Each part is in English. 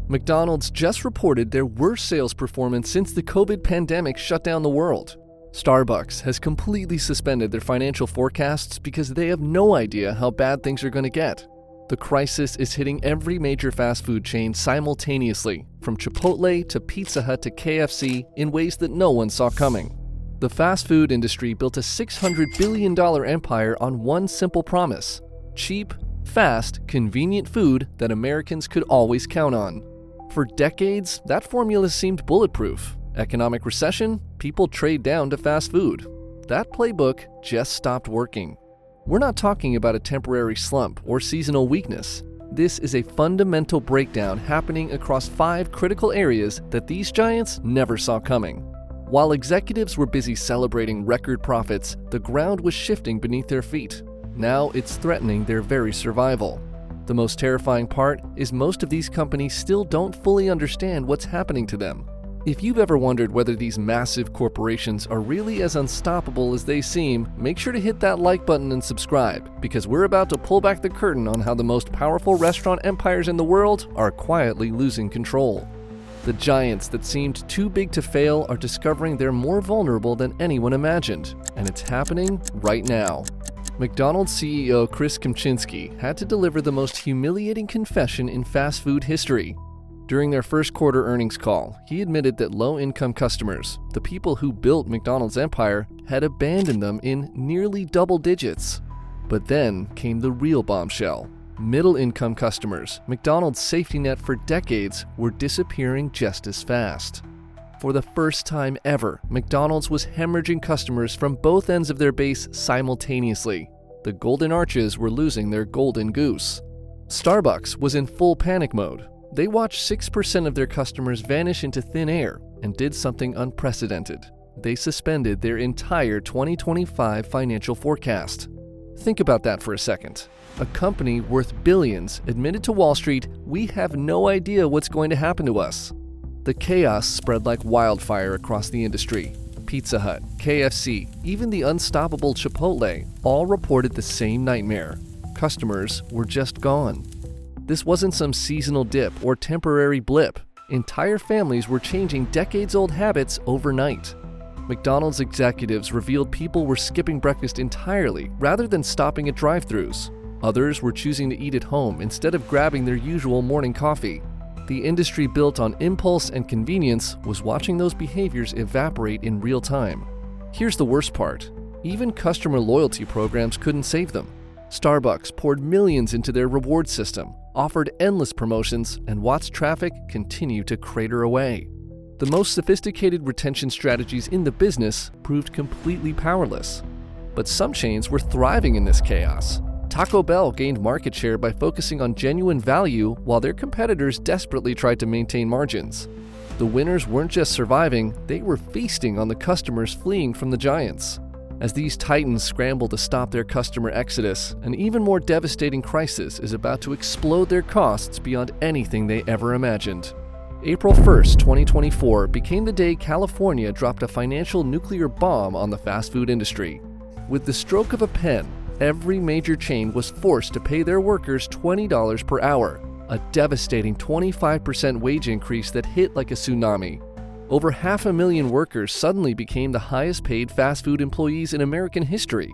McDonald's just reported their worst sales performance since the COVID pandemic shut down the world. Starbucks has completely suspended their financial forecasts because they have no idea how bad things are going to get. The crisis is hitting every major fast food chain simultaneously, from Chipotle to Pizza Hut to KFC, in ways that no one saw coming. The fast food industry built a $600 billion empire on one simple promise: cheap, fast, convenient food that Americans could always count on. For decades, that formula seemed bulletproof. Economic recession, people trade down to fast food. That playbook just stopped working. We're not talking about a temporary slump or seasonal weakness. This is a fundamental breakdown happening across 5 critical areas that these giants never saw coming. While executives were busy celebrating record profits, the ground was shifting beneath their feet. Now it's threatening their very survival. The most terrifying part is most of these companies still don't fully understand what's happening to them. If you've ever wondered whether these massive corporations are really as unstoppable as they seem, make sure to hit that like button and subscribe, because we're about to pull back the curtain on how the most powerful restaurant empires in the world are quietly losing control. The giants that seemed too big to fail are discovering they're more vulnerable than anyone imagined, and it's happening right now. McDonald's CEO Chris Kempczinski had to deliver the most humiliating confession in fast food history. During their first quarter earnings call, he admitted that low-income customers, the people who built McDonald's empire, had abandoned them in nearly double digits. But then came the real bombshell. Middle-income customers, McDonald's safety net for decades, were disappearing just as fast. For the first time ever, McDonald's was hemorrhaging customers from both ends of their base simultaneously. The Golden Arches were losing their golden goose. Starbucks was in full panic mode. They watched 6% of their customers vanish into thin air and did something unprecedented. They suspended their entire 2025 financial forecast. Think about that for a second. A company worth billions admitted to Wall Street, "We have no idea what's going to happen to us." The chaos spread like wildfire across the industry. Pizza Hut, KFC, even the unstoppable Chipotle all reported the same nightmare. Customers were just gone. This wasn't some seasonal dip or temporary blip. Entire families were changing decades-old habits overnight. McDonald's executives revealed people were skipping breakfast entirely rather than stopping at drive-thrus. Others were choosing to eat at home instead of grabbing their usual morning coffee. The industry built on impulse and convenience was watching those behaviors evaporate in real time. Here's the worst part. Even customer loyalty programs couldn't save them. Starbucks poured millions into their reward system, offered endless promotions, and watched traffic continue to crater away. The most sophisticated retention strategies in the business proved completely powerless. But some chains were thriving in this chaos. Taco Bell gained market share by focusing on genuine value while their competitors desperately tried to maintain margins. The winners weren't just surviving, they were feasting on the customers fleeing from the giants. As these titans scramble to stop their customer exodus, an even more devastating crisis is about to explode their costs beyond anything they ever imagined. April 1st, 2024 became the day California dropped a financial nuclear bomb on the fast food industry. With the stroke of a pen, every major chain was forced to pay their workers $20 per hour, a devastating 25% wage increase that hit like a tsunami. Over 500,000 workers suddenly became the highest-paid fast food employees in American history.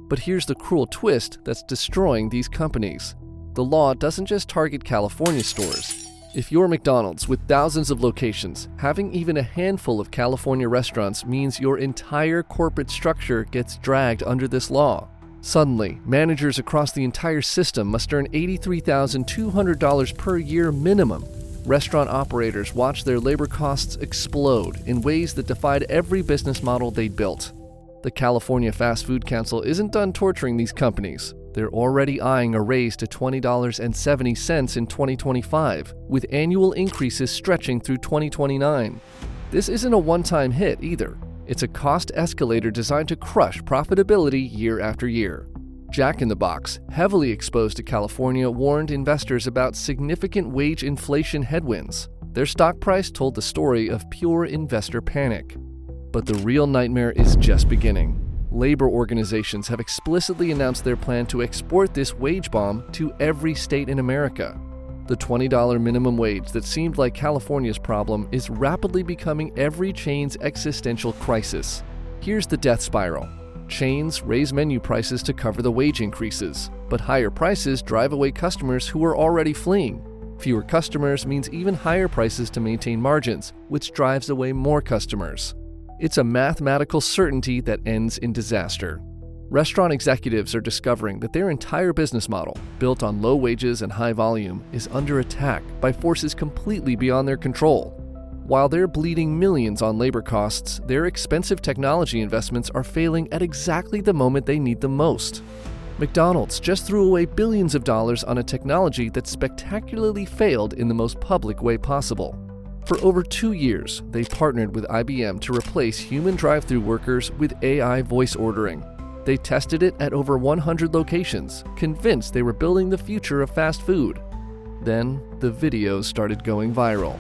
But here's the cruel twist that's destroying these companies. The law doesn't just target California stores. If you're McDonald's with thousands of locations, having even a handful of California restaurants means your entire corporate structure gets dragged under this law. Suddenly, managers across the entire system must earn $83,200 per year minimum. Restaurant operators watched their labor costs explode in ways that defied every business model they'd built. The California Fast Food Council isn't done torturing these companies. They're already eyeing a raise to $20.70 in 2025, with annual increases stretching through 2029. This isn't a one-time hit either. It's a cost escalator designed to crush profitability year after year. Jack in the Box, heavily exposed to California, warned investors about significant wage inflation headwinds. Their stock price told the story of pure investor panic. But the real nightmare is just beginning. Labor organizations have explicitly announced their plan to export this wage bomb to every state in America. The $20 minimum wage that seemed like California's problem is rapidly becoming every chain's existential crisis. Here's the death spiral. Chains raise menu prices to cover the wage increases, but higher prices drive away customers who are already fleeing. Fewer customers means even higher prices to maintain margins, which drives away more customers. It's a mathematical certainty that ends in disaster. Restaurant executives are discovering that their entire business model, built on low wages and high volume, is under attack by forces completely beyond their control. While they're bleeding millions on labor costs, their expensive technology investments are failing at exactly the moment they need them most. McDonald's just threw away billions of dollars on a technology that spectacularly failed in the most public way possible. For over 2 years, they partnered with IBM to replace human drive-thru workers with AI voice ordering. They tested it at over 100 locations, convinced they were building the future of fast food. Then, the videos started going viral.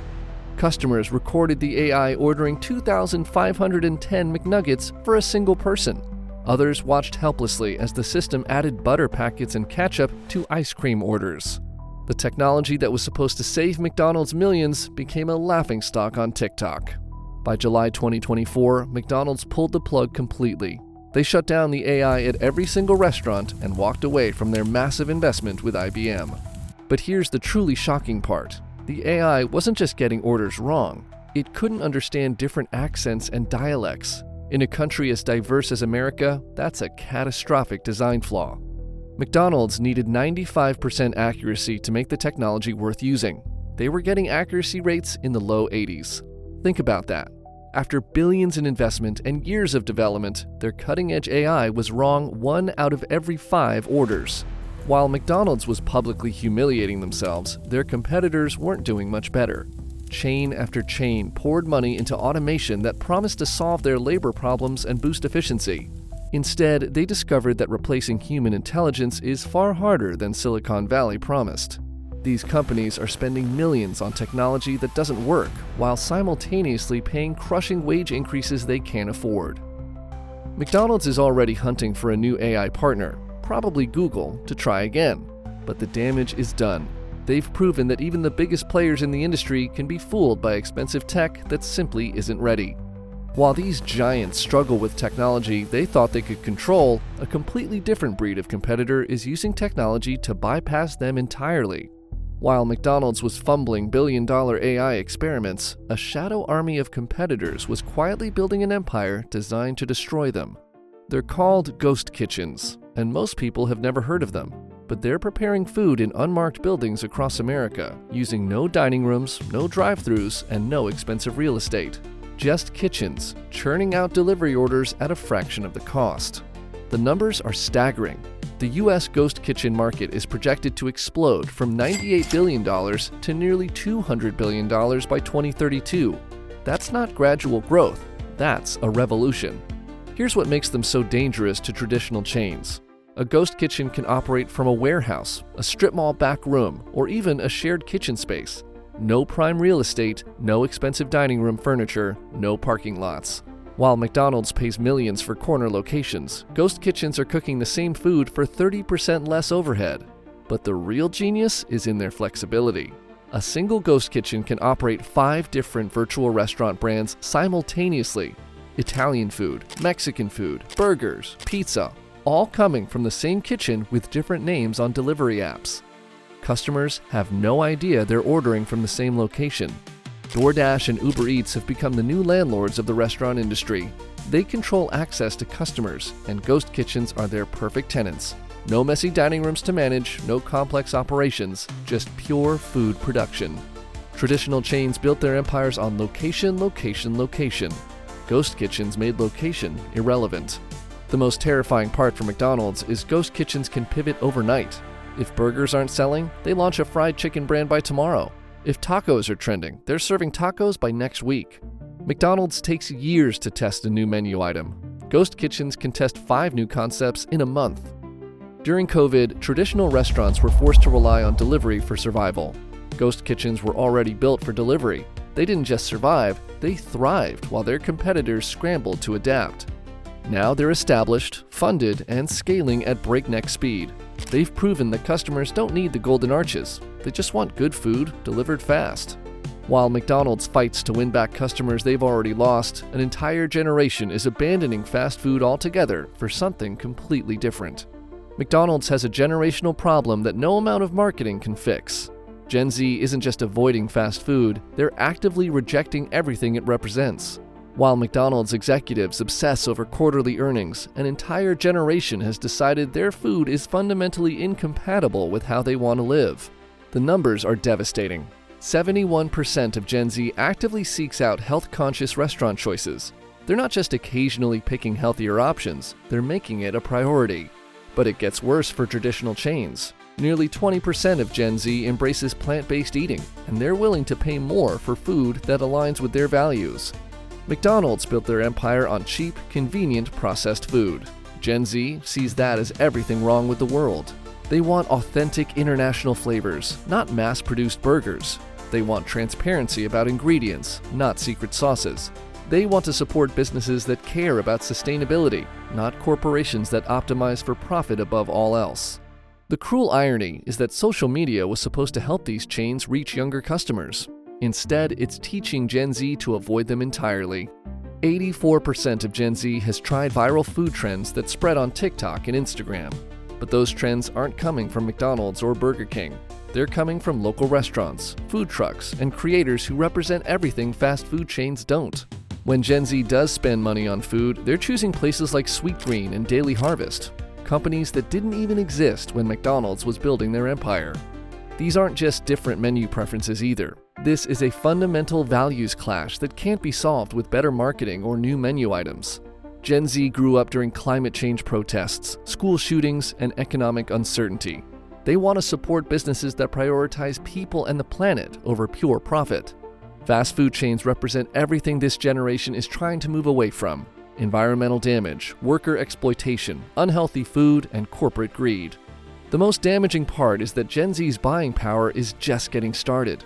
Customers recorded the AI ordering 2,510 McNuggets for a single person. Others watched helplessly as the system added butter packets and ketchup to ice cream orders. The technology that was supposed to save McDonald's millions became a laughingstock on TikTok. By July 2024, McDonald's pulled the plug completely. They shut down the AI at every single restaurant and walked away from their massive investment with IBM. But here's the truly shocking part. The AI wasn't just getting orders wrong. It couldn't understand different accents and dialects. In a country as diverse as America, that's a catastrophic design flaw. McDonald's needed 95% accuracy to make the technology worth using. They were getting accuracy rates in the low 80s. Think about that. After billions in investment and years of development, their cutting-edge AI was wrong 1 out of every 5 orders. While McDonald's was publicly humiliating themselves, their competitors weren't doing much better. Chain after chain poured money into automation that promised to solve their labor problems and boost efficiency. Instead, they discovered that replacing human intelligence is far harder than Silicon Valley promised. These companies are spending millions on technology that doesn't work, while simultaneously paying crushing wage increases they can't afford. McDonald's is already hunting for a new AI partner, probably Google, to try again. But the damage is done. They've proven that even the biggest players in the industry can be fooled by expensive tech that simply isn't ready. While these giants struggle with technology they thought they could control, a completely different breed of competitor is using technology to bypass them entirely. While McDonald's was fumbling billion-dollar AI experiments, a shadow army of competitors was quietly building an empire designed to destroy them. They're called ghost kitchens, and most people have never heard of them. But they're preparing food in unmarked buildings across America, using no dining rooms, no drive-thrus, and no expensive real estate. Just kitchens, churning out delivery orders at a fraction of the cost. The numbers are staggering. The U.S. ghost kitchen market is projected to explode from $98 billion to nearly $200 billion by 2032. That's not gradual growth, that's a revolution. Here's what makes them so dangerous to traditional chains. A ghost kitchen can operate from a warehouse, a strip mall back room, or even a shared kitchen space. No prime real estate, no expensive dining room furniture, no parking lots. While McDonald's pays millions for corner locations, ghost kitchens are cooking the same food for 30% less overhead. But the real genius is in their flexibility. A single ghost kitchen can operate 5 different virtual restaurant brands simultaneously. Italian food, Mexican food, burgers, pizza, all coming from the same kitchen with different names on delivery apps. Customers have no idea they're ordering from the same location. DoorDash and Uber Eats have become the new landlords of the restaurant industry. They control access to customers, and ghost kitchens are their perfect tenants. No messy dining rooms to manage, no complex operations, just pure food production. Traditional chains built their empires on location, location, location. Ghost kitchens made location irrelevant. The most terrifying part for McDonald's is ghost kitchens can pivot overnight. If burgers aren't selling, they launch a fried chicken brand by tomorrow. If tacos are trending, they're serving tacos by next week. McDonald's takes years to test a new menu item. Ghost kitchens can test 5 new concepts in a month. During COVID, traditional restaurants were forced to rely on delivery for survival. Ghost kitchens were already built for delivery. They didn't just survive, they thrived while their competitors scrambled to adapt. Now they're established, funded, and scaling at breakneck speed. They've proven that customers don't need the golden arches. They just want good food delivered fast. While McDonald's fights to win back customers they've already lost, an entire generation is abandoning fast food altogether for something completely different. McDonald's has a generational problem that no amount of marketing can fix. Gen Z isn't just avoiding fast food, they're actively rejecting everything it represents. While McDonald's executives obsess over quarterly earnings, an entire generation has decided their food is fundamentally incompatible with how they want to live. The numbers are devastating. 71% of Gen Z actively seeks out health-conscious restaurant choices. They're not just occasionally picking healthier options, they're making it a priority. But it gets worse for traditional chains. Nearly 20% of Gen Z embraces plant-based eating, and they're willing to pay more for food that aligns with their values. McDonald's built their empire on cheap, convenient, processed food. Gen Z sees that as everything wrong with the world. They want authentic international flavors, not mass-produced burgers. They want transparency about ingredients, not secret sauces. They want to support businesses that care about sustainability, not corporations that optimize for profit above all else. The cruel irony is that social media was supposed to help these chains reach younger customers. Instead, it's teaching Gen Z to avoid them entirely. 84% of Gen Z has tried viral food trends that spread on TikTok and Instagram. But those trends aren't coming from McDonald's or Burger King. They're coming from local restaurants, food trucks, and creators who represent everything fast food chains don't. When Gen Z does spend money on food, they're choosing places like Sweetgreen and Daily Harvest, companies that didn't even exist when McDonald's was building their empire. These aren't just different menu preferences either. This is a fundamental values clash that can't be solved with better marketing or new menu items. Gen Z grew up during climate change protests, school shootings, and economic uncertainty. They want to support businesses that prioritize people and the planet over pure profit. Fast food chains represent everything this generation is trying to move away from: environmental damage, worker exploitation, unhealthy food, and corporate greed. The most damaging part is that Gen Z's buying power is just getting started.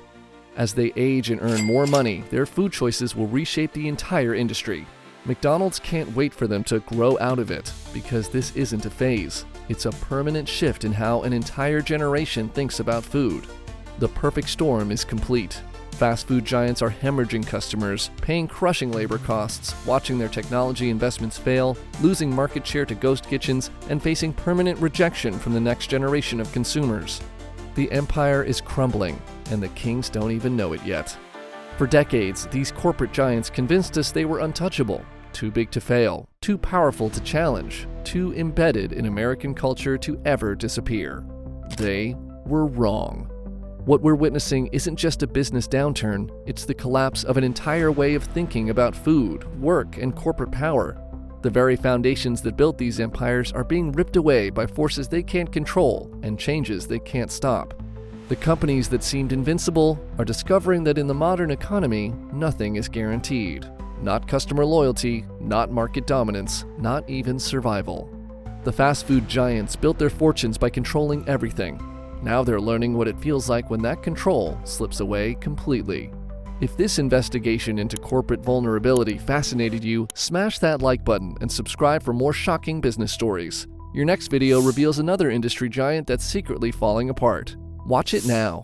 As they age and earn more money, their food choices will reshape the entire industry. McDonald's can't wait for them to grow out of it, because this isn't a phase. It's a permanent shift in how an entire generation thinks about food. The perfect storm is complete. Fast food giants are hemorrhaging customers, paying crushing labor costs, watching their technology investments fail, losing market share to ghost kitchens, and facing permanent rejection from the next generation of consumers. The empire is crumbling, and the kings don't even know it yet. For decades, these corporate giants convinced us they were untouchable, too big to fail, too powerful to challenge, too embedded in American culture to ever disappear. They were wrong. What we're witnessing isn't just a business downturn, it's the collapse of an entire way of thinking about food, work, and corporate power. The very foundations that built these empires are being ripped away by forces they can't control and changes they can't stop. The companies that seemed invincible are discovering that in the modern economy, nothing is guaranteed. Not customer loyalty, not market dominance, not even survival. The fast food giants built their fortunes by controlling everything. Now they're learning what it feels like when that control slips away completely. If this investigation into corporate vulnerability fascinated you, smash that like button and subscribe for more shocking business stories. Your next video reveals another industry giant that's secretly falling apart. Watch it now.